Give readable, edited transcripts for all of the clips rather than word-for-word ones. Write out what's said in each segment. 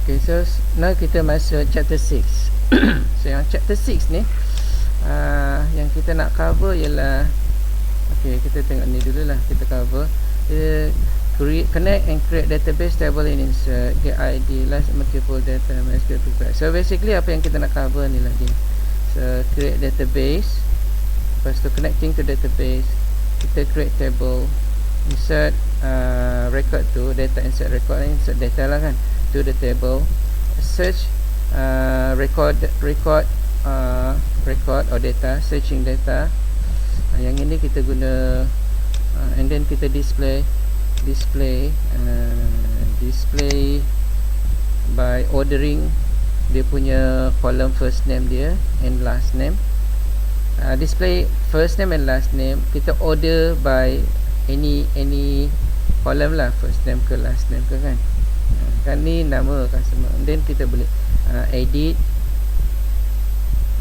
Okay, so now kita masuk chapter 6. So yang chapter 6 ni yang kita nak cover ialah, okay, kita tengok ni dulu lah. Kita cover connect and create database table in insert, get ID, last multiple data, MySQL prepare. So basically apa yang kita nak cover ni lah dia. So create database, lepas tu connecting to database, kita create table, insert record tu, data insert record, insert data lah kan, to the table, search record or data, searching data. Yang ini kita guna and then kita display by ordering dia punya column first name dia and last name. Display first name and last name, kita order by any column lah, first name ke last name ke kan. Kan ni nama customer. And then kita boleh edit.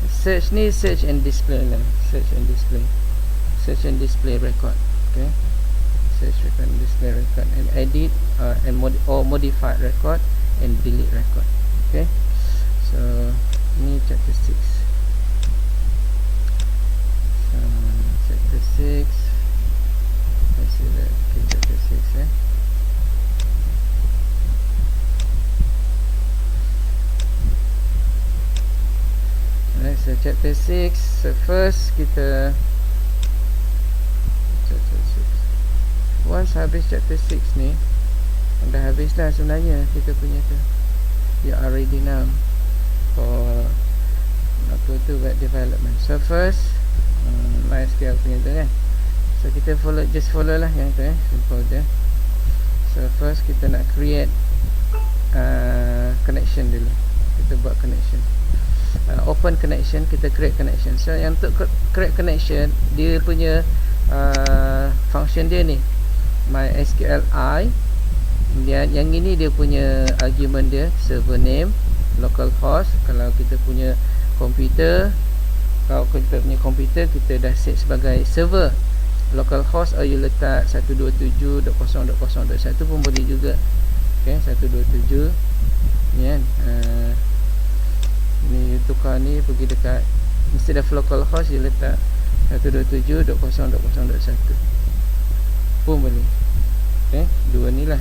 Search ni search and display lah, search and display record. Okay, search record and display record, and edit or modify record and delete record. Okay, so ni chapter 6. So chapter 6, let's see that. Okay, chapter 6 Alright, so chapter 6. So first kita chapter 6. Once habis chapter 6 ni, dah habis dah sebenarnya kita punya tu. You are ready now for apa tu, web development. So first MySQL punya tu kan. So kita just follow lah yang tu simple je. So first kita nak create connection dulu. Kita buat connection, open connection, kita create connection. So yang untuk create connection, dia punya function dia ni MySQLi. Yang ini dia punya argument dia, server name, localhost. Kalau kita punya komputer, kita dah set sebagai server. Localhost you letak 127.0.0.1 pun boleh juga. Okay, 127 ni kan. Ni tukar ni pergi dekat, instead of localhost you letak 127.0.0.1 pun boleh. Okay, dua ni lah.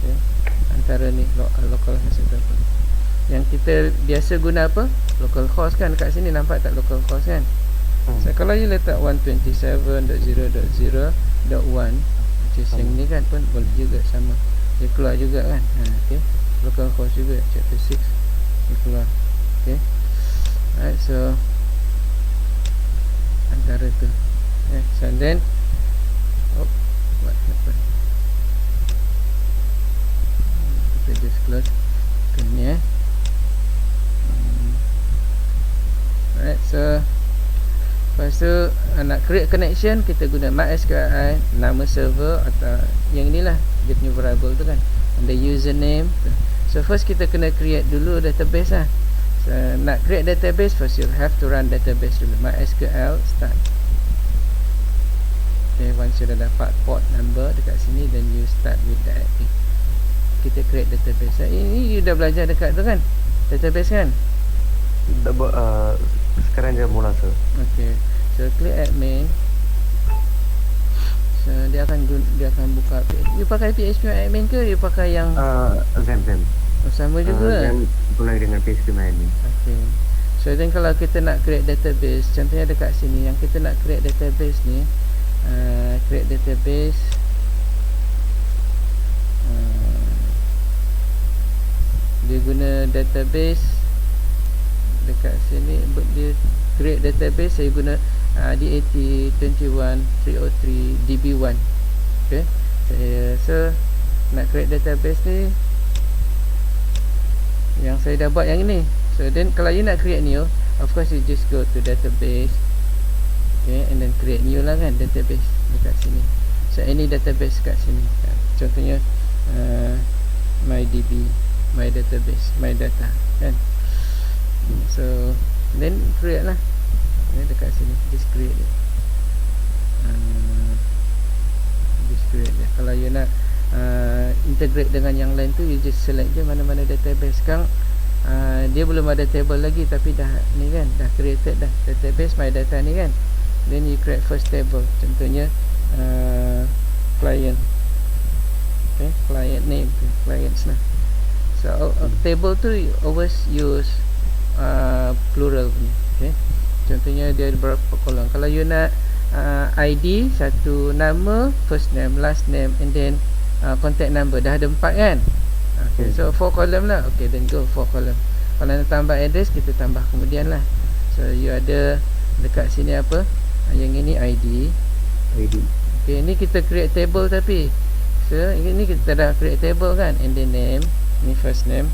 Okay, antara ni localhost atau apa. Yang kita biasa guna apa? Localhost kan, dekat sini nampak tak localhost kan. So kalau you letak 127.0.0.1, which is yang ni kan, pun boleh juga sama, dia keluar juga kan. Okay, localhost juga chapter 6 dia keluar. Okay, alright, so antara tu. Okay, so then what happened, kita just close ni alright. So lepas tu nak create connection, kita guna MySQLi, nama server atau yang inilah dia punya variable tu kan, and the username. So first kita kena create dulu database lah. So nak create database, first you have to run database dulu. MySQL start. Okay, once you dah dapat port number dekat sini, then you start with the admin. Kita create database. Ini you dah belajar dekat tu kan, database kan. Sekarang je mula tu. Okay, so klik admin. So dia akan buka. You pakai PHP admin ke you pakai yang Zem sama juga? Zem mulai dengan PHP admin. Okay, so then kalau kita nak create database, contohnya dekat sini yang kita nak create database ni, create database, dia guna database dekat sini, dia create database, saya guna DAT21303 DB1. Okay, so nak create database ni, yang saya dah buat yang ini. So then kalau you nak create new, of course you just go to database. Okay, and then create new lah kan, database dekat sini. So any database kat sini, contohnya MyDB, my database, my data kan. So then create lah dekat sini, just create dia. Just create dia. Kalau you nak integrate dengan yang lain tu, you just select je mana-mana database. Sekarang dia belum ada table lagi, tapi dah ni kan, dah created dah database my data ni kan. Then you create first table, contohnya client, okay, client name, clients lah. So table tu you always use plural punya, okay. Contohnya dia ada berapa kolom. Kalau you nak ID, satu nama, first name, last name, and then contact number, dah ada 4 kan. Okay, so 4 column lah. Okay, then go 4 column. Kalau nak tambah address, kita tambah kemudian lah. So you ada dekat sini apa, yang ini ID. Okay, ni kita create table tapi. So ini kita dah create table kan. And then name, ni first name,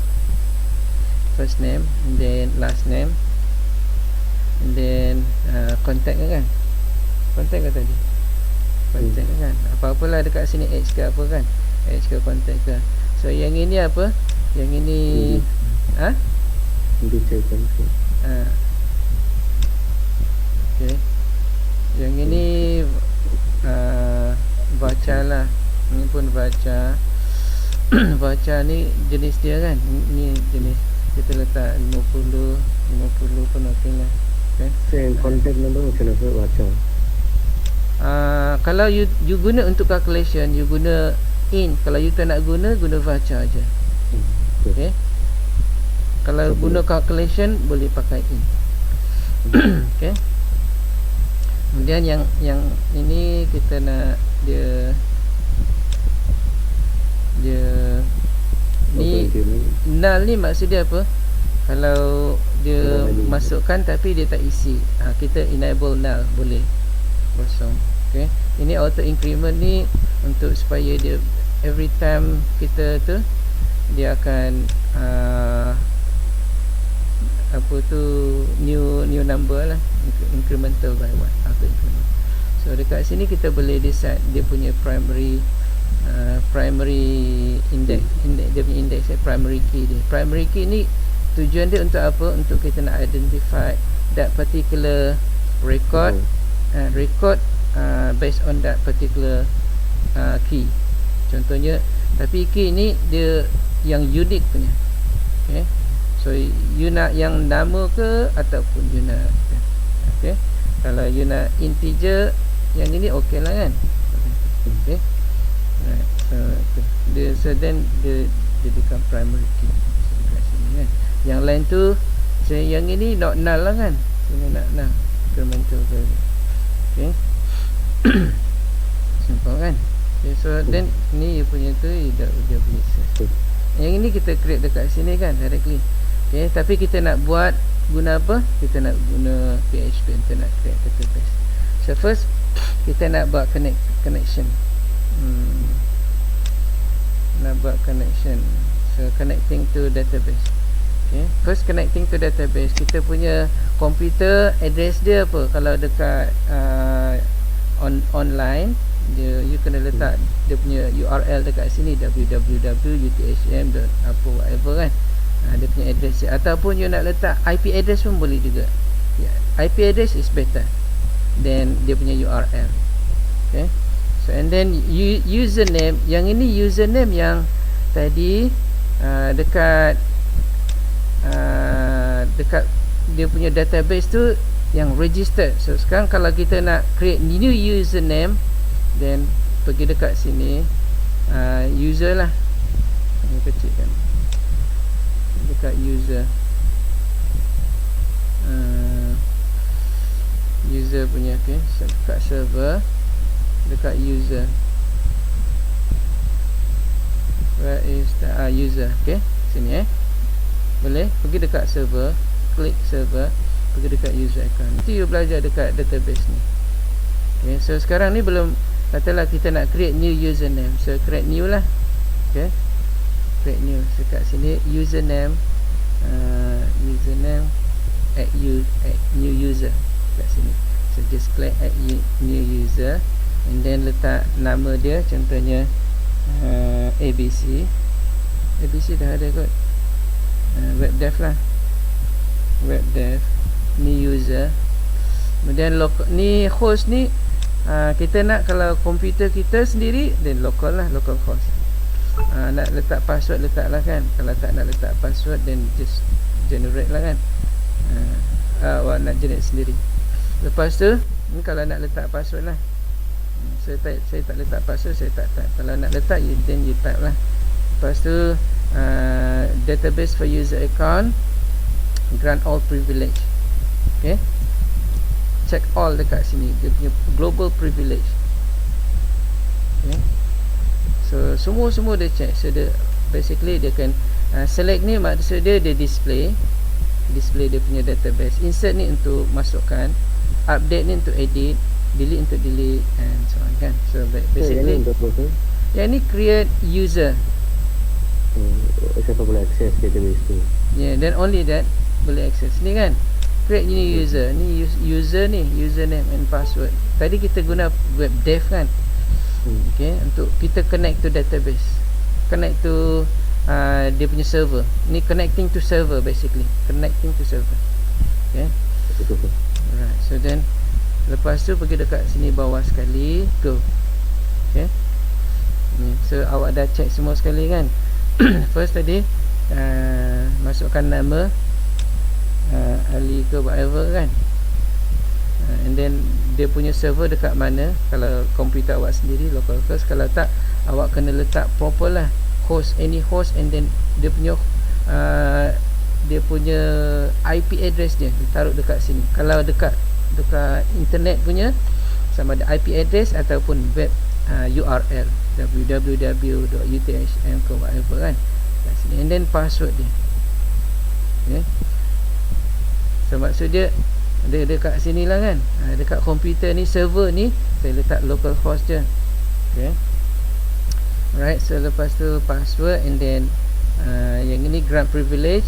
and then last name, and then contact kan. Contact ke tadi? Contact kan. Apa-apalah dekat sini, H ke apa kan, H ke contact ke. So yang ini apa? Yang ini okay. Yang ini baca lah. Ini pun baca. Baca ni jenis dia kan. Ini jenis, kita letak 50 pun okey lah. Okay. So yang contact number macam mana baca? Kalau you guna untuk calculation, you guna in. Kalau you tak nak guna baca aja. Okay. Kalau guna calculation boleh pakai in. Okay. Kemudian yang ini kita nak dia ni null ni maksud dia apa? Kalau dia masukkan tapi dia tak isi, kita enable null, boleh kosong. Okay. Ini auto increment ni untuk supaya dia every time kita tu dia akan apa tu new number lah, incremental by 1, auto increment. So dekat sini kita boleh decide dia punya primary index, dia punya index, primary key dia. Primary key ni tujuan dia untuk apa? Untuk kita nak identify that particular record, based on that particular key. Contohnya, tapi key ni dia yang unique punya. Okay. So you nak yang nama ke ataupun you nak, okay. Kalau you nak integer, yang ini okey lah kan. Okay. Right. So then dia become primary key. So dekat sini kan. Yang lain tu, yang ini not null lah kan. Sini nak null, incremental value. Okay. Simple kan. Okay, so then ni you punya tu dia boleh set. Yang ini kita create dekat sini kan, directly. Okay, tapi kita nak buat guna apa? Kita nak guna PHP untuk nak create database. So first kita nak buat connection. Nak buat connection. So connecting to database. Okay, first connecting to database, kita punya komputer address dia apa? Kalau dekat online, you kena letak dia punya URL dekat sini, www.uthm. apa whatever kan. Dia punya address dia. Ataupun you nak letak IP address pun boleh juga. IP address is better than dia punya URL. Okay. So and then username, yang ini username yang tadi dekat dia punya database tu yang registered. So sekarang kalau kita nak create new username, then pergi dekat sini, user lah, ini kecil kan, dekat user, user punya. Okay, so dekat server, dekat user, where is the user? Okay, sini boleh pergi dekat server, klik server, pergi dekat user account. Nanti you belajar dekat database ni. Okay, so sekarang ni belum, katalah kita nak create new username, so create new lah. Okay, create new. So kat sini username, username add new user kat sini. So just click add new user, and then letak nama dia, contohnya ABC. ABC dah ada kot. Webdev lah, webdev, new user. Kemudian ni host ni, kita nak kalau komputer kita sendiri, then local lah, local host. Nak letak password letaklah kan. Kalau tak nak letak password then just generate lah kan. Awak nak generate sendiri. Lepas tu ni kalau nak letak password lah. Saya tak letak password, saya tak type. Kalau nak letak then you type lah. Lepas tu database for user account, grant all privilege. Okay, check all dekat sini, dia punya global privilege. Okay, so semua dia check. So dia basically dia kan select ni maksud dia display dia punya database. Insert ni untuk masukkan, update ni untuk edit, delete untuk delete and so on kan. So basically yang ni create user. Siapa boleh akses database tu? Yeah, then only that boleh access ni kan. Create new user. Ni user ni, username and password. Tadi kita guna web dev kan. Okay, untuk kita connect to database, connect to dia punya server. Ni connecting to server basically, connecting to server. Okay, alright. So then lepas tu pergi dekat sini bawah sekali, go. Okay, ni, so awak dah check semua sekali kan. First tadi masukkan nama Ali ke whatever kan. And then dia punya server dekat mana. Kalau komputer awak sendiri localhost, kalau tak awak kena letak proper lah host, any host, and then dia punya IP address dia taruh dekat sini. Kalau dekat internet punya sama ada IP address ataupun web URL www.uthm ke whatever kan kat sini. And then password dia. Okay, so maksud dia dekat sini lah kan. Dekat komputer ni, server ni saya letak localhost je. Okay, alright. So lepas tu password, and then yang ini grant privilege,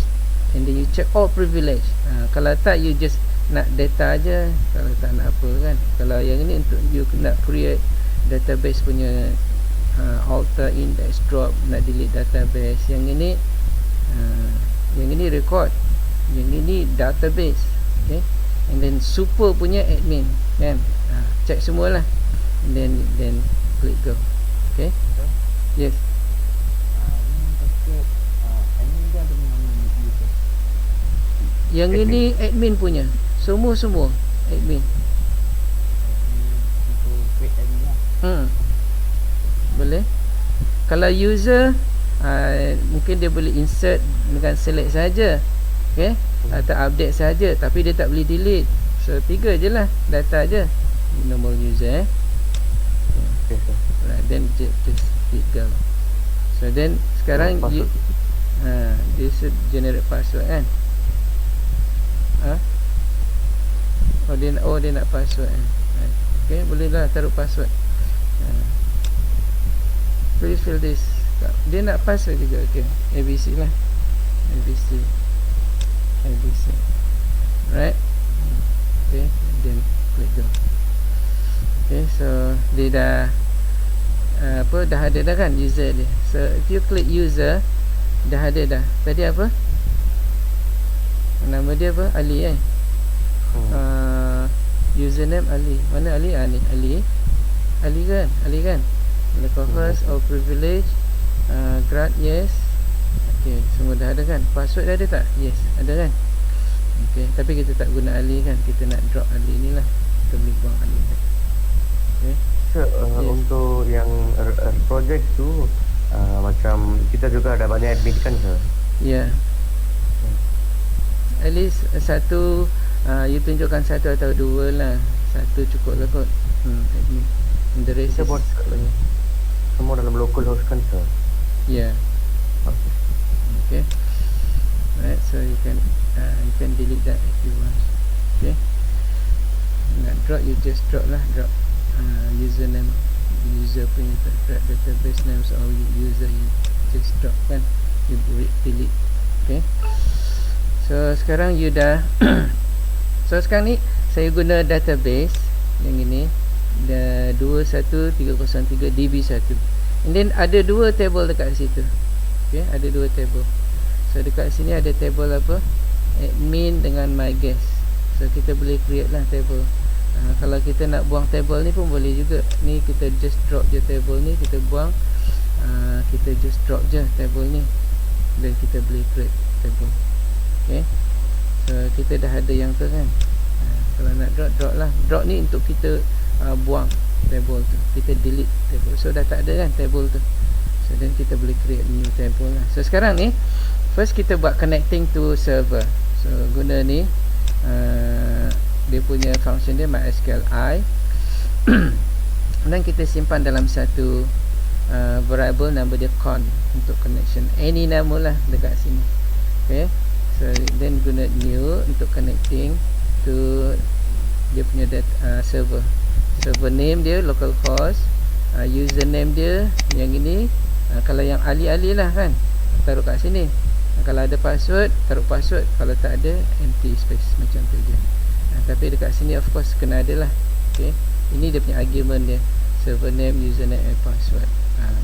and then you check all privilege. Kalau tak you just nak data aja, kalau tak nak apa kan. Kalau yang ini untuk you nak create database punya alter, index, drop, nak delete database. Yang ini record, yang ini database. Okay, and then super punya admin kan. Check semualah, and then click go. Okay, yes. Yang ini admin punya, semua admin. Boleh. Kalau user mungkin dia boleh insert dengan select saja. Okay, atau update saja, tapi dia tak boleh delete. So 3 je lah data je. Normal user Okay, right, then just click go. So then sekarang dia generate password kan. Dia nak password kan. Okay, boleh lah taruh password. Please fill this. Dia nak password juga. Okay, ABC lah, ABC. Right. Okay, then click go. Okay, so dia dah dah ada dah kan user dia. So if you click user, dah ada dah. Tadi apa nama dia, apa? Ali kan. Username Ali. Mana Ali? Ni Ali kan. Localhost or privilege, grant yes. Okay, semua dah ada kan. Password dah ada tak? Yes, ada kan. Okay, tapi kita tak guna Ali kan. Kita nak drop Ali ni lah. Kita boleh buang Ali kan. Okay, yes. Untuk yang project tu macam kita juga ada banyak admin kan sir? Ya, at least satu. You tunjukkan satu atau dua lah. Satu cukup lah kot. Admin. The rest kita buat semua dalam localhost kan sir? Ya. Okay. Right, so you can delete that if you want. Okay. Nak drop, you just drop lah. Drop username, user punya database name, so user you just drop kan. You delete. Okay. So sekarang you dah so sekarang ni saya guna database yang ini 21303 DB1, and then ada 2 table dekat situ. Okay, ada 2 table. So dekat sini ada table apa, admin dengan my guest. So kita boleh create lah table. Kalau kita nak buang table ni pun boleh juga. Ni kita just drop je table ni, kita buang. kita just drop je table ni dan kita boleh create table. Okay, so kita dah ada yang tu kan. Kalau nak drop lah. Drop ni untuk kita buang table tu, kita delete table. So dah tak ada kan table tu. So then kita boleh create new table lah. So sekarang ni first kita buat connecting to server. So guna ni dia punya function dia mysqli dan kita simpan dalam satu variable nama dia con untuk connection, any nama lah dekat sini. Okay, so then guna new untuk connecting to dia punya server name dia localhost, username dia yang ini, kalau yang ali-ali lah kan taruh kat sini. Kalau ada password taruh password, kalau tak ada empty space macam tu je. Tapi dekat sini of course kena ada lah. Okay, ini dia punya argument dia, server name, username and password.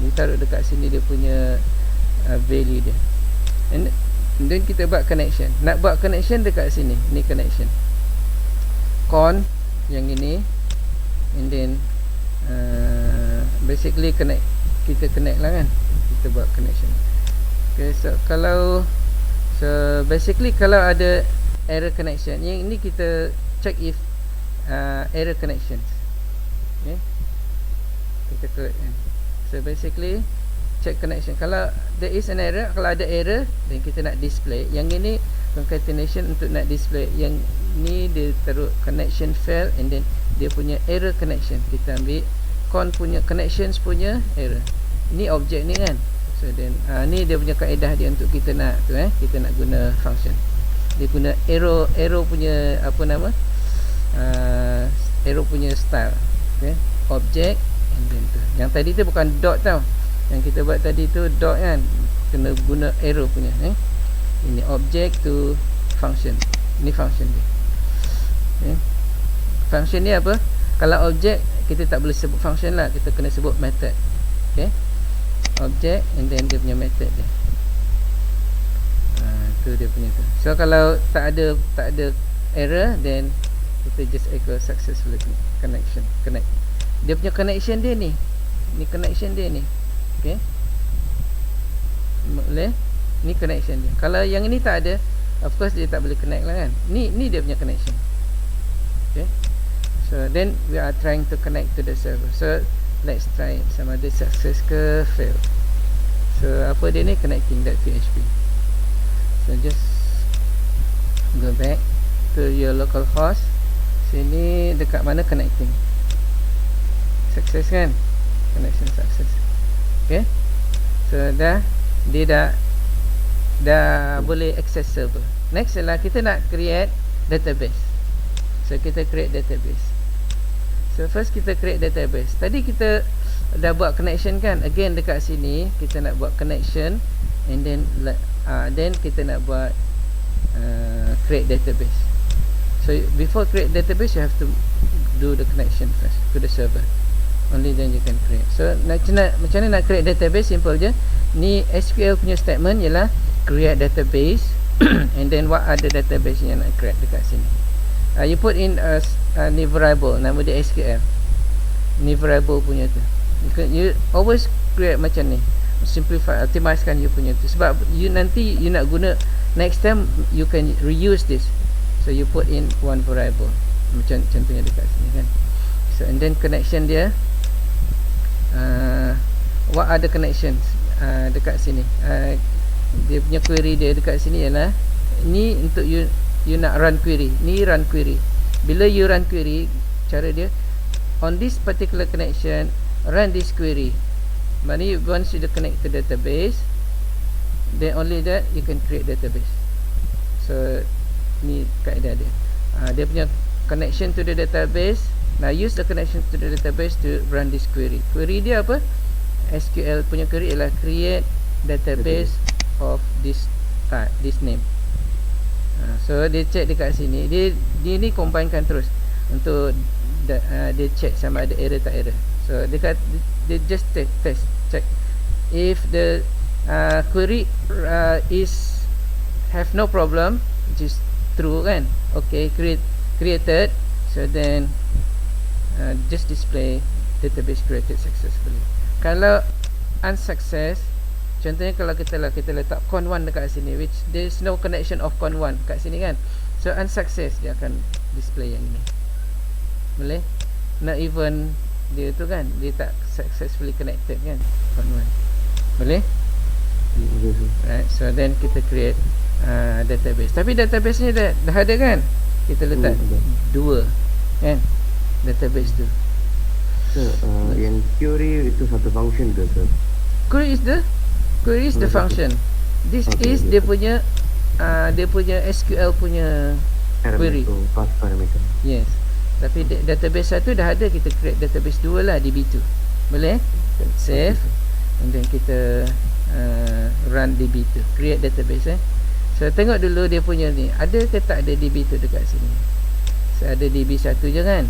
Ni taruh dekat sini dia punya value dia. And then kita buat connection. Nak buat connection dekat sini, ni connection con yang ini, and then basically connect, kita connect lah kan, kita buat connection. Okay, so basically kalau ada error connection, yang ini kita check if error connections. Okay, kita click kan. So basically check connection. Kalau there is an error, kalau ada error then kita nak display. Yang ini concatenation untuk nak display. Yang ni dia taruh connection fail, and then dia punya error connection. Kita ambil con punya connections punya error. Ini objek ni kan. So then ni dia punya kaedah dia untuk kita nak tu kita nak guna function. Dia guna arrow punya apa nama? Arrow punya style. Okay, objek and then tu. Yang tadi tu bukan dot tau. Yang kita buat tadi tu dot kan. Kena guna arrow punya Ini object to function. Ini function dia. Okay, function ni apa? Kalau objek kita tak boleh sebut function lah, kita kena sebut method. Okay, object and then dia punya method dia. Tu dia punya tu. So kalau tak ada error, then kita just echo successfully connection. Connect. Dia punya connection dia ni. Ni connection dia ni. Okay, boleh. Ni connection dia. Kalau yang ini tak ada, of course dia tak boleh connect lah kan. Ni dia punya connection. Okay, so then we are trying to connect to the server. So let's try sama ada success ke fail. So apa dia ni, connecting.php. So just go back to your localhost. Sini dekat mana connecting, success kan, connection success. Okay, so dia dah boleh access server. Next adalah kita nak create database. So kita create database. So first kita create database. Tadi kita dah buat connection kan. Again dekat sini kita nak buat connection, and then kita nak buat create database. So before create database you have to do the connection first to the server. Only then you can create. So macam mana nak create database? Simple je. Ni SQL punya statement ialah create database and then what are the database yang nak create dekat sini. You put in ni variable, nama dia SQL. Ni variable punya tu. You always create macam ni. Simplify, optimizekan you punya tu. Sebab you nanti you nak guna next time you can reuse this. So you put in one variable. Macam contohnya dekat sini kan. So and then connection dia, what are the connections dekat sini. Dia punya query dia dekat sini ialah ni untuk you nak run query. Ni run query. Bila you run query, cara dia on this particular connection run this query. Maknanya once you connect to database, then only that you can create database. So ni kaedah dia. Dia punya connection to the database. Now use the connection to the database to run this query. Query dia apa? SQL punya query ialah create database of this type, this name. So dia check dekat sini. Dia ni combinekan terus untuk dia check sama ada error tak error. So dia just test check if the query is have no problem, which is true kan. Okay, created. So then just display database created successfully. Kalau unsuccess, contohnya kalau kita letak con1 dekat sini, which there is no connection of con1 kat sini kan, so unsuccess dia akan display yang ini. Boleh? Not even dia tu kan, dia tak successfully connected kan, con1. Boleh? Right, so then kita create database. Tapi database ni dah ada kan, kita letak 2 kan database tu. Yang query itu satu function ke sir? Query is the function. This is dia punya SQL punya query. Pass parameter. Yes. Tapi database satu dah ada, kita create database 2 lah, DB2. Boleh? Save and then kita run DB2, create database So tengok dulu dia punya ni, ada ke tak ada DB2 dekat sini. So ada DB1 je kan.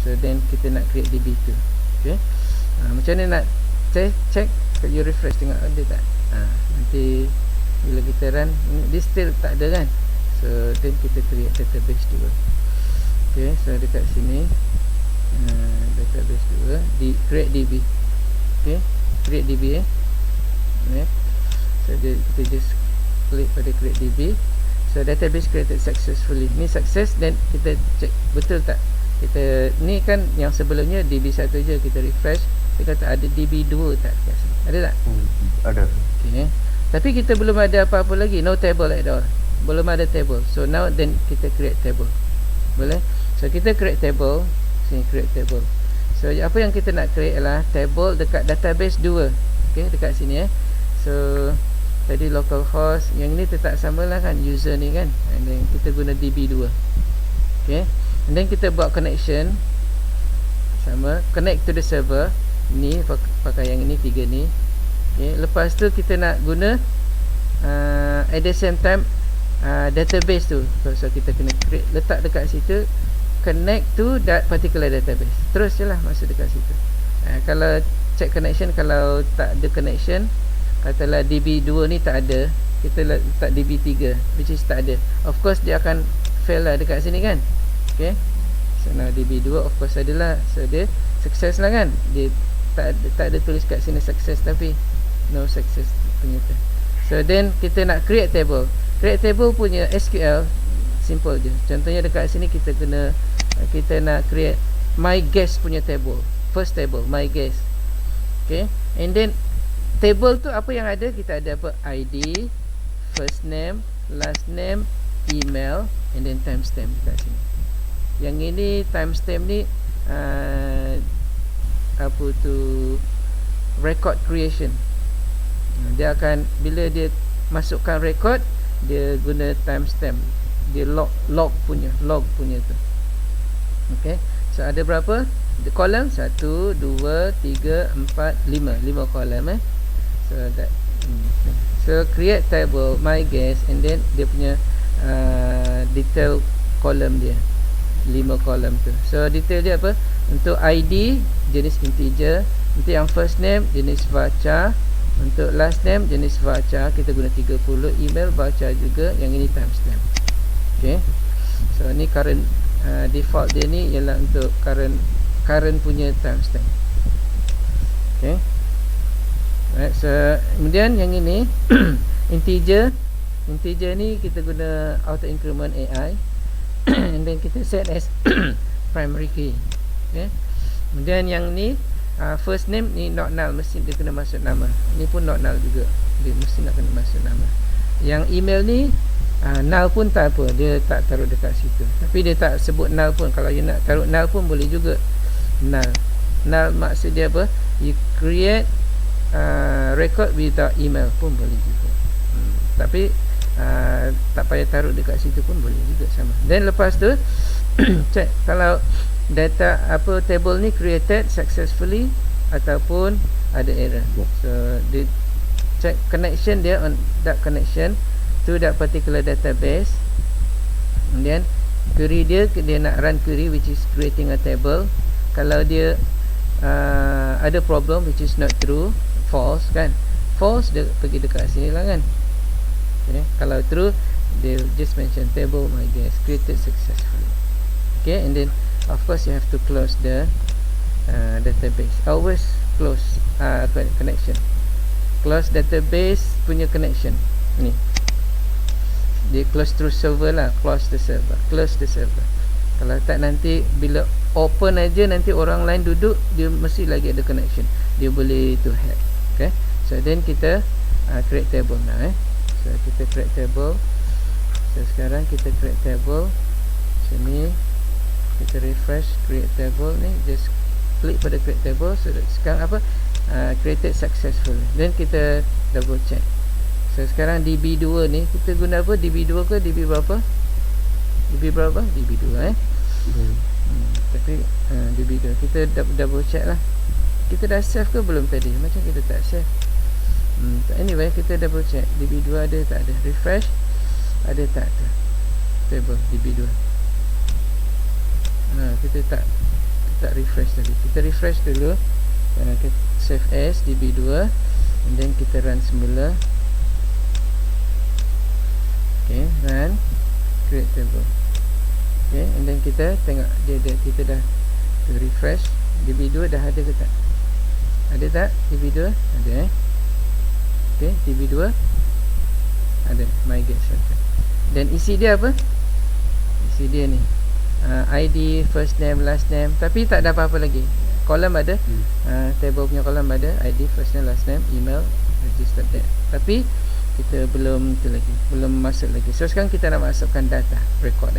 So then kita nak create DB2. Okay, macam mana nak check? You refresh tengok ada tak. Nanti bila kita run, dia still tak ada kan. So then kita create database 2. Okay, so dekat sini database 2 di create DB. Okay, create DB okay. So kita just klik pada create DB. So database created successfully. Ni success, then kita check betul tak. Kita ni kan yang sebelumnya DB1 je, kita refresh, kita kata ada DB2 tak kat sini. Ada tak? Ada. Okay. Tapi kita belum ada apa-apa lagi, no table at all. Belum ada table. So now then kita create table. Boleh? So kita create table. Sini create table. So apa yang kita nak create adalah table dekat database 2. Okay, dekat sini So tadi localhost, yang ni tetap sama lah kan, user ni kan, and then kita guna DB2. Okay, and then kita buat connection sama, connect to the server. Ni pakai yang ini 3 ni. Okay, lepas tu kita nak guna at the same time database tu. So kita kena create, letak dekat situ, connect to that particular database. Terus je lah masuk dekat situ. Kalau check connection, kalau tak ada connection, katalah DB2 ni tak ada, kita letak DB3 which is tak ada, of course dia akan fail lah dekat sini kan. Okay, so now DB2 of course adalah, so dia success lah kan, dia tak ada tulis kat sini success, tapi no success ternyata. So then kita nak create table. Create table punya SQL simple je. Contohnya dekat sini kita nak create my guest punya table. First table my guest. Okay, and then table tu apa yang ada, kita ada apa, ID, first name, last name, email, and then timestamp dekat sini. Yang ini timestamp ni apa tu, record creation. Dia akan, bila dia masukkan record, dia guna timestamp, dia log punya tu. Okay, so ada berapa kolom? 1, 2, 3, 4, 5 kolom So that so create table my guest, and then dia punya detail kolom dia 5 kolom tu. So detail dia apa? Untuk ID jenis integer, untuk yang first name jenis varchar, untuk last name jenis varchar, kita guna 30, email varchar juga, yang ini timestamp. Okay, so ni current default dia ni ialah untuk current punya timestamp. Okay, right, so kemudian yang ini integer ni kita guna auto increment AI and then kita set as primary key. Okay, kemudian yang ni first name ni not null, mesti dia kena masuk nama. Ni pun not null juga, dia mesti nak kena masuk nama. Yang email ni null pun tak apa, dia tak taruh dekat situ, tapi dia tak sebut null pun. Kalau you nak taruh null pun boleh juga. Null maksud dia apa, you create record without email pun boleh juga. Tapi tak payah taruh dekat situ pun boleh juga, sama. Then lepas tu check kalau data apa table ni created successfully ataupun ada error. So dia check connection dia on that connection to that particular database, and then query dia nak run query which is creating a table. Kalau dia ada problem which is not true, false kan, false dia pergi dekat sini lah kan. Okay, kalau true they just mention table my guest created successfully. Okay, and then of course you have to close the database. Always close connection. Close database punya connection ni, dia close through server lah, close the server. Kalau tak nanti bila open aja, nanti orang lain duduk, dia mesti lagi ada connection, dia boleh to hack. Okay, so then kita create table now. So kita create table. So sekarang kita create table sini, kita refresh create table ni, just klik pada create table. So sekarang apa, created successful. Then kita double check. So sekarang DB2 ni kita guna apa, DB2 ke DB berapa, DB2 tapi DB2 kita double check lah, kita dah save ke belum tadi, macam kita tak save. Anyway, kita double check DB2 ada tak ada, refresh ada tak ada table DB2. Kita tak refresh tadi, kita refresh dulu. Kita save as DB2 and then kita run semula. Okay, run create table. Okay, and then kita tengok kita dah refresh DB2 dah ada ke tak, ada tak DB2 ada. Okay, DB2 ada, my get started. Dan isi dia apa, isi dia ni ID, first name, last name, tapi tak ada apa-apa lagi. Kolom ada, table punya kolom ada ID, first name, last name, email, register that. Tapi kita belum tu lagi, belum masuk lagi. So sekarang kita nak masukkan data record.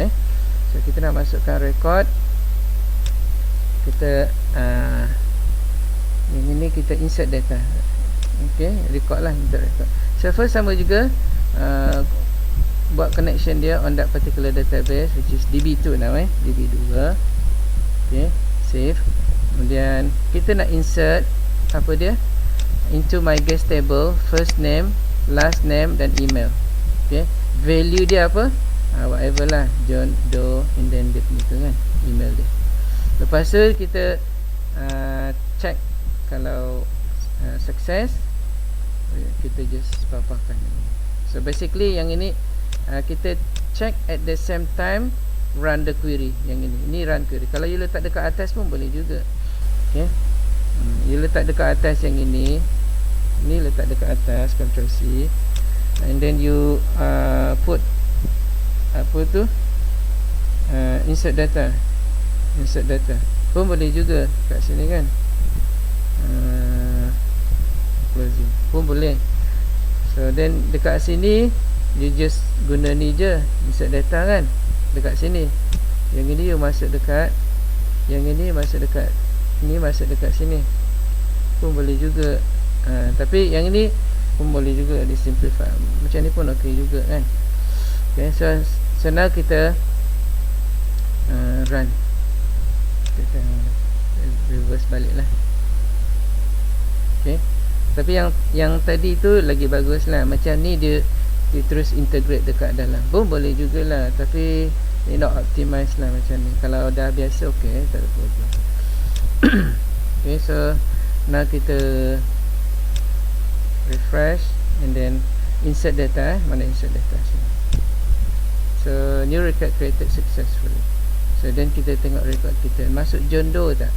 So kita nak masukkan record. Kita yang ini kita insert data. Okay, record lah, insert record. So first sama juga buat connection dia on that particular database, which is DB2 now, DB2. Okay, save. Kemudian kita nak insert apa dia into my guest table, first name, last name dan email. Okay, value dia apa, whatever lah, John Doe, and then dia punya tu kan, email dia. Lepas tu kita check kalau success, kita just paparkan. So basically yang ini kita check at the same time run the query. Yang ini run query. Kalau you letak dekat atas pun boleh juga. Okay, you letak dekat atas yang ini letak dekat atas, Ctrl C, and then you put apa tu, insert data pun boleh juga kat sini kan, closing pun boleh. So then dekat sini you just guna ni je, insert data kan dekat sini. Yang ini you masuk dekat, yang ini masuk dekat, ini masuk dekat sini pun boleh juga. Tapi yang ini pun boleh juga di simplify, macam ni pun okey juga kan. Okay, so now kita run, kita reverse balik lah. Okay, tapi yang tadi tu lagi bagus lah, macam ni dia terus integrate dekat dalam pun boleh jugalah, tapi ni not optimize lah macam ni. Kalau dah biasa okey, tak ada problem. Okay, so now kita refresh and then insert data. Mana insert data sini? So new record created successfully. So then kita tengok record kita masuk John Doe tak,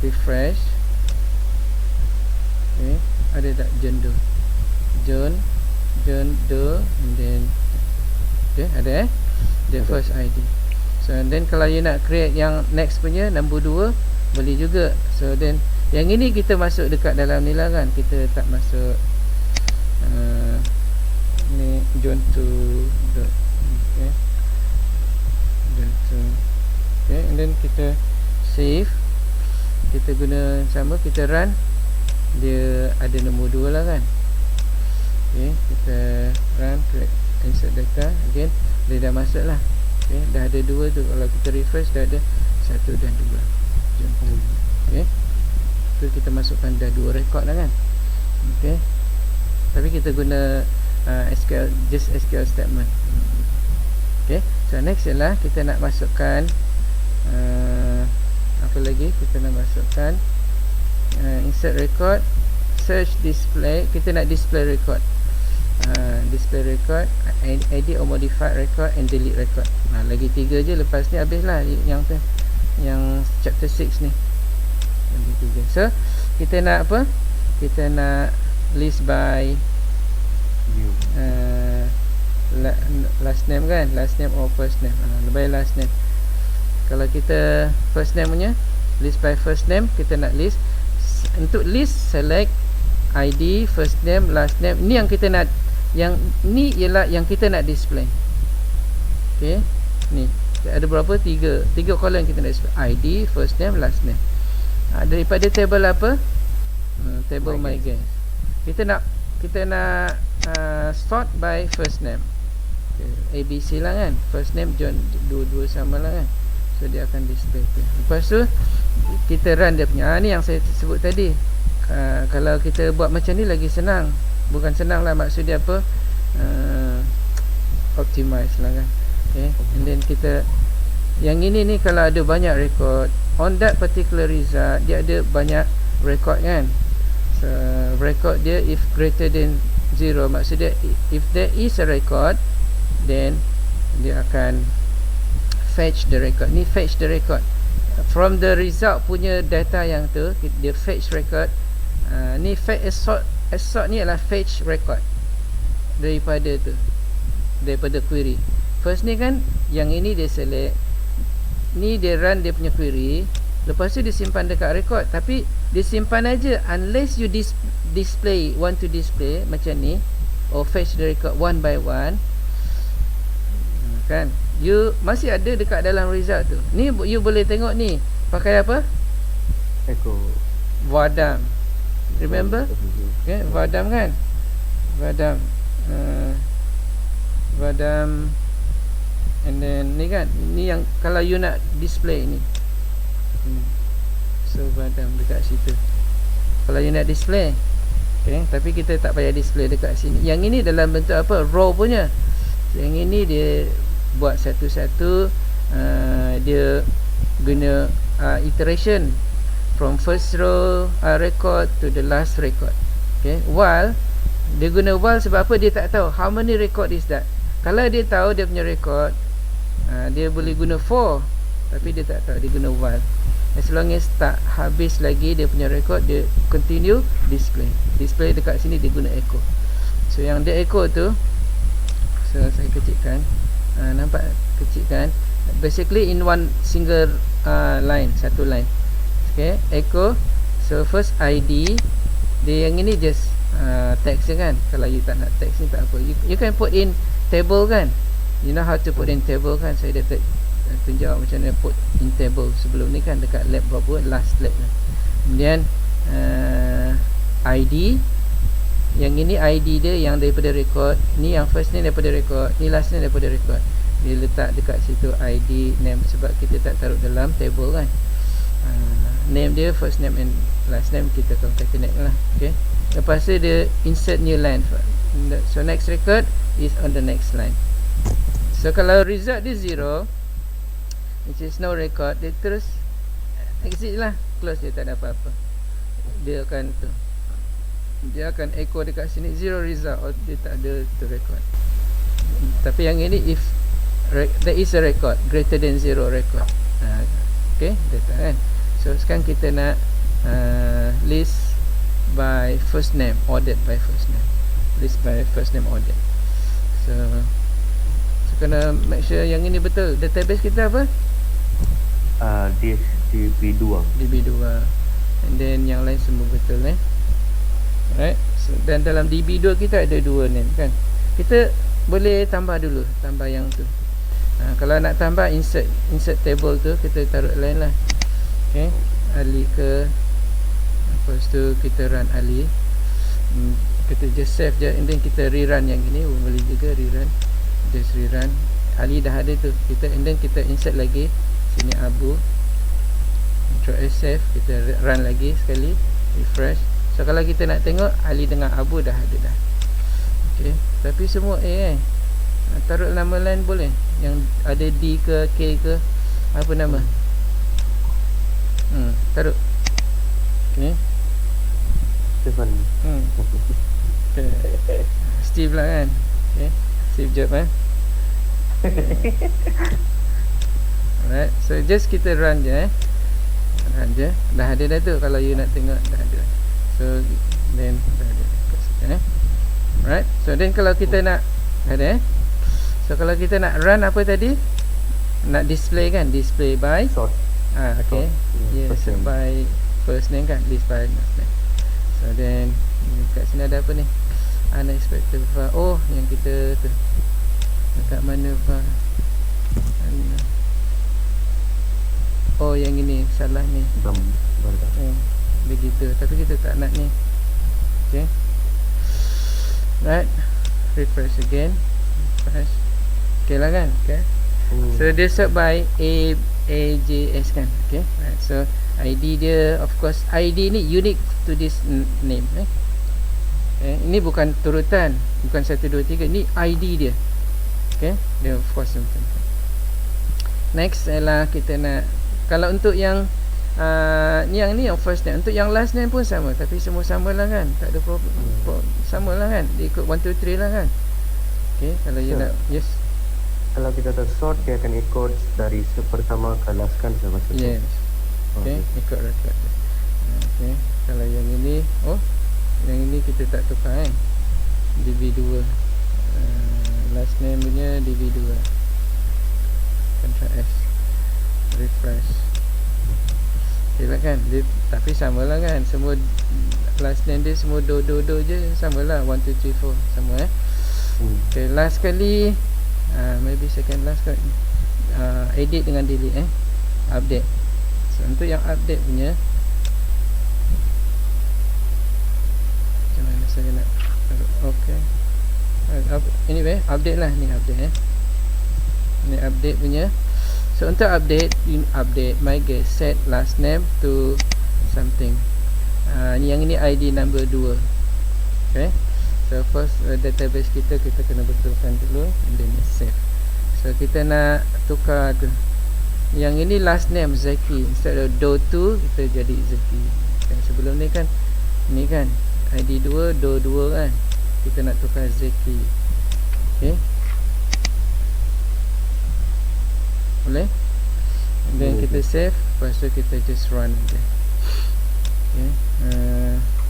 refresh. Okay, ada tak John Doe, John Doe, and then okay, ada the first ID. So and then kalau you nak create yang next punya nombor 2 boleh juga. So then yang ini kita masuk dekat dalam ni lah kan, kita tak masuk ni John 2 okay, John 2. Okay, and then kita save, kita guna sama, kita run, dia ada nombor 2 lah kan. Okay, kita run, create, insert data again, dia dah masuk lah. Okay, dah ada 2 tu. Kalau kita refresh dah ada 1 dan 2. Okay, tu kita masukkan dah 2 rekod lah kan. Okay, tapi kita guna SQL, just SQL statement. Okay, so next ialah kita nak masukkan apa lagi, kita nak masukkan insert record, search display. Kita nak display record, display record, edit or modify record and delete record. Lagi 3 je, lepas ni habis lah yang tu, yang chapter 6 ni. Lagi 3. So kita nak apa, kita nak list by View. last name kan, last name or first name. Lebih last name. Kalau kita first name punya, list by first name, kita nak list. Untuk list, select ID, first name, last name. Ni yang kita nak, yang ni ialah yang kita nak display. Okay, ni ada berapa? Tiga column kita nak display. ID, first name, last name. Daripada table apa? Table my guest. Kita nak sort by first name. Okay, ABC lah kan, first name John, dua-dua sama lah kan. So dia akan display tu. Lepas tu kita run dia punya. Ni yang saya sebut tadi. Kalau kita buat macam ni lagi senang. Bukan senang lah, maksud dia apa, optimize lah kan. Okay. And then kita, yang ini ni kalau ada banyak record, on that particular result dia ada banyak record kan. So record dia if greater than 0, maksud dia if there is a record, then dia akan fetch the record. Ni fetch the record from the result punya data yang tu, dia fetch record. Ni fetch assort ni adalah fetch record daripada tu, daripada query. First ni kan, yang ini dia select, ni dia run dia punya query, lepas tu dia simpan dekat record. Tapi dia simpan aja unless you display, want to display macam ni, or fetch the record one by one kan, you masih ada dekat dalam result tu. Ni you boleh tengok ni pakai apa? Echo. Vadam. Remember? Okay, Vadam kan? Vadam. Vadam. And then ni kan, ni yang kalau you nak display ni. So Vadam dekat situ. Kalau you nak display. Okay, tapi kita tak payah display dekat sini. Yang ini dalam bentuk apa? Raw punya. So, yang ini dia buat satu-satu, dia guna iteration from first row record to the last record. Okay, while dia guna while sebab apa? Dia tak tahu how many record is that. Kalau dia tahu dia punya record, dia boleh guna for, tapi dia tak tahu, dia guna while. As long as tak habis lagi dia punya record, dia continue display dekat sini, dia guna echo. So yang dia echo tu, so saya kecilkan. Nampak kecil kan? Basically in one single line, satu line. Okay, echo. So first ID, dia yang ini just text je kan. Kalau you tak nak text ni tak apa, you can put in table kan. You know how to put in table kan. Saya dah tunjuk macam mana put in table sebelum ni kan, dekat lab berapa, last lab lah. Kemudian ID, yang ini ID dia yang daripada record, ni yang first ni daripada record, ni last ni daripada record. Dia letak dekat situ ID name sebab kita tak taruh dalam table kan. Name dia first name and last name kita concatenate lah. Okay, lepas tu dia insert new line. So next record is on the next line. So kalau result dia 0, which is no record, dia terus exit lah, close, dia tak ada apa-apa. Dia akan tu, dia akan echo dekat sini 0 result, or dia tak ada tu record. Tapi yang ini if there is a record greater than 0 record. Okay, data kan. So sekarang kita nak list by first name, ordered by first name. List by first name ordered. So kena make sure yang ini betul. Database kita apa? DB2. DB2. And then yang lain semua betul Alright. So, dan dalam DB2 kita ada 2 name kan. Kita boleh tambah dulu, tambah yang tu. Kalau nak tambah, insert table tu, kita taruh lain lah. Okay, Ali ke, lepas tu kita run Ali. Kita just save je, and then kita rerun yang ini. Boleh juga rerun, just rerun. Ali dah ada tu, kita, and then kita insert lagi sini Abu. Control S save, kita run lagi sekali, refresh. So kalau kita nak tengok Ali dengan Abu dah ada dah. Okay, tapi semua A taruh nama lain boleh, yang ada D ke K ke apa nama, taruh. Okay, Stephen. Okay. Steve lah kan. Okay, Steve Jobs Alright, so just kita run je run je, dah ada dah tu. Kalau you nak tengok dah ada. So then dah ada dekat situ Alright, so then kalau kita nak ada so kalau kita nak run apa tadi, nak display kan, display by Sort. okay, yes, First name. by first name kan, list by last name. So then dekat sini ada apa ni, unexpected var. Oh, yang kita tu dekat mana var, oh yang ini salah ni, begitu, tapi kita tak nak ni. Okay, right, refresh again, refresh. Okay lah kan, okay. So dia sort by AJS kan, okay. Right, so ID dia, of course ID ni unique to this name ini bukan turutan, bukan 1, 2, 3, ni ID dia. Okay, dia of course macam tu. Next ialah kita nak, kalau untuk yang yang ni yang first name, untuk yang last name pun sama, tapi semua sama lah kan, tak ada problem, sama lah kan, dia ikut 1, 2, 3 lah kan. Okay, kalau you nak, yes, kalau kita sort dia akan ikut dari pertama ke last kan, sama tu. yes, okay, ikut record dia. Okay, kalau yang ini, oh yang ini kita tak tukar kan, DB2, last name punya DB2, Ctrl S, refresh. Okay lah kan, dia, tapi sama lah kan, semua last name dia semua do je, sama lah, 1, 2, 3, 4 sama Okay, last kali maybe second last kali, edit dengan delete update. So untuk yang update punya, macam mana saya nak, okay, anyway update lah, ni update ni update punya. So untuk update, update my guest, set last name to something. Ni yang ini ID number 2. Okay, so first database kita kena betulkan dulu, and then save. So kita nak tukar tu, yang ini last name Zaki, instead of do2 kita jadi Zaki. Okay, sebelum ni kan, ni kan ID 2 do2 kan, kita nak tukar Zaki. Okay, boleh, and then kita save, lepas tu kita just run je. Okay,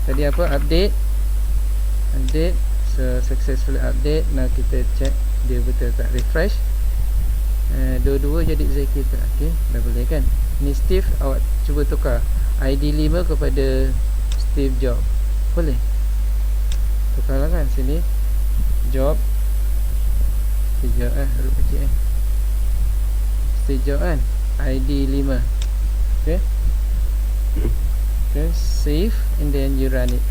tadi apa, update, so successfully update. Now kita check dia betul tak, refresh, dua-dua jadi Zaki tak. Okay, dah boleh kan. Ni Steve, awak cuba tukar ID 5 kepada Steve Job, boleh tukar lah kan, sini job Steve Job huruf kecil Steve Job kan, ID 5. Okay, okay, save, and then you run it.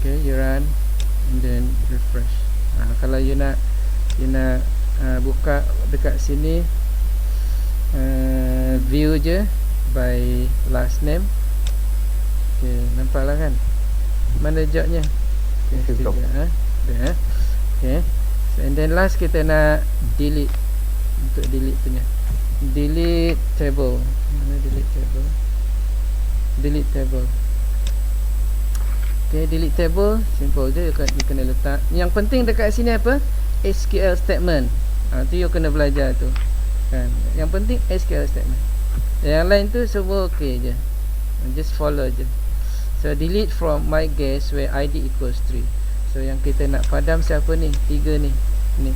Okay, you run and then refresh. Kalau you nak buka dekat sini, view je by last name. Okay, nampak lah kan, mana jobnya. Okay, job. Okay, so, and then last kita nak delete. Untuk delete punya, delete table, mana delete table, delete table. Okay, delete table, simple je, you kena letak. Yang penting dekat sini apa, SQL statement. Tu you kena belajar tu kan. Yang penting SQL statement, yang lain tu semua okey je, just follow je. So delete from my guest where ID equals 3. So yang kita nak padam siapa ni, 3 ni, ni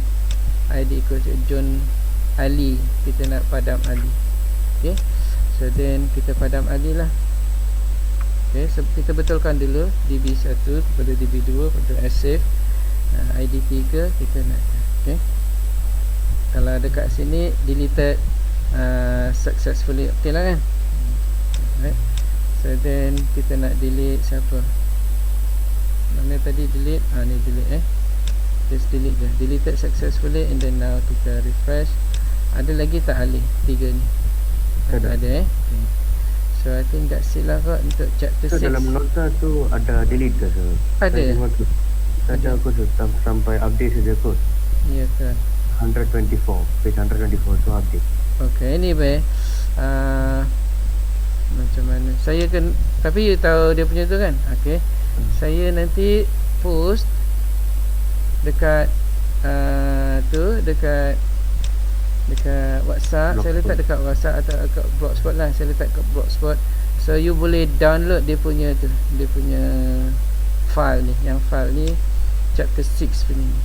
ID equals John Ali, kita nak padam Ali. Okay, so then kita padam Ali lah. Okay, so kita betulkan dulu DB1 kepada DB2, Ctrl S save, ID 3 kita nak. Okay, kalau dekat sini deleted successfully, okay lah kan. Right, so then kita nak delete siapa, mana tadi delete, ni delete just delete je, deleted successfully, and then now kita refresh. Ada lagi tak alih 3 ni? Ada okay. So I think that's it lah kot untuk chapter 6. So dalam nota tu ada delete ke? Ada. Ada aku sampai update saja kot. Ya ke? 124, page 124 tu update. Okay, anyway, macam mana saya kan, tapi you tahu dia punya tu kan. Okay, saya nanti post dekat tu, dekat WhatsApp. Blogspot. Saya letak dekat WhatsApp atau dekat Blogspot lah. Saya letak dekat Blogspot So you boleh download dia punya file ni. Yang file ni chapter 6 punya ni.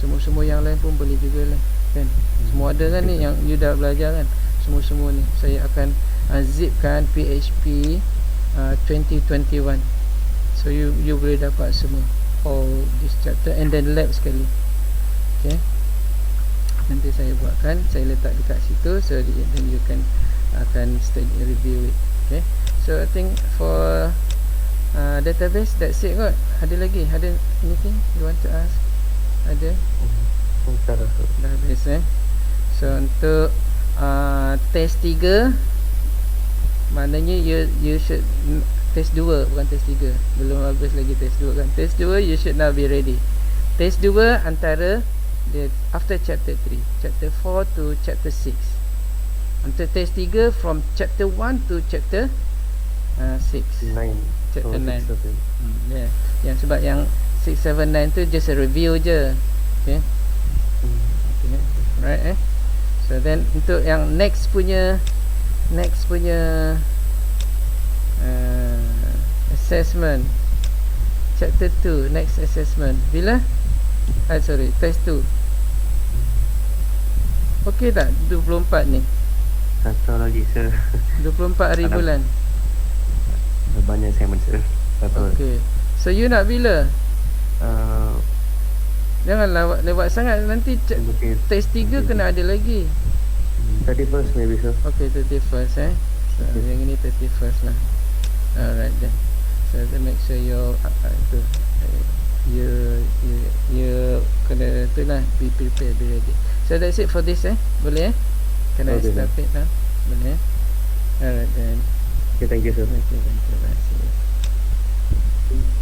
Semua yang lain pun boleh juga lah kan. Semua ada kan ni yang you dah belajar kan. Semua ni saya akan zipkan PHP 2021. So you boleh dapat semua all this chapter and then lab sekali. Okay, nanti saya buatkan, saya letak dekat situ, so then you can akan study review it. Okay, so I think for database that's it kot. Ada lagi? Ada anything you want to ask? Ada? Dah habis So untuk test 3 maknanya you should test 2 bukan test 3. Belum habis lagi test 2 kan. Test 2 you should now be ready. Test 2 antara after chapter 3, chapter 4 to chapter 6. Untuk test 3 from chapter 1 to chapter 6. 9. Chapter 9. Yeah. Yang sebab yang 6, 7, 9 tu just a review je. Okay. Okay. Right So then untuk yang next punya assessment chapter 2, next assessment bila? Sorry, test 2. Okey tak 24 ni? Tak tahu lagi sir. 24 hari bulan. Banyak saya sir. Tak tahu. Okey. So you nak bila? Jangan lewat sangat, nanti test 3 kena ada lagi. 31st maybe sir. Okay, 31st So yang ini 31st lah. Alright then. So make sure you kena tu lah, be prepared, be ready. So that's it for this boleh Can I stop it now? Boleh Alright then. Okay, thank you sir. Okay, thank you. Bye. See you.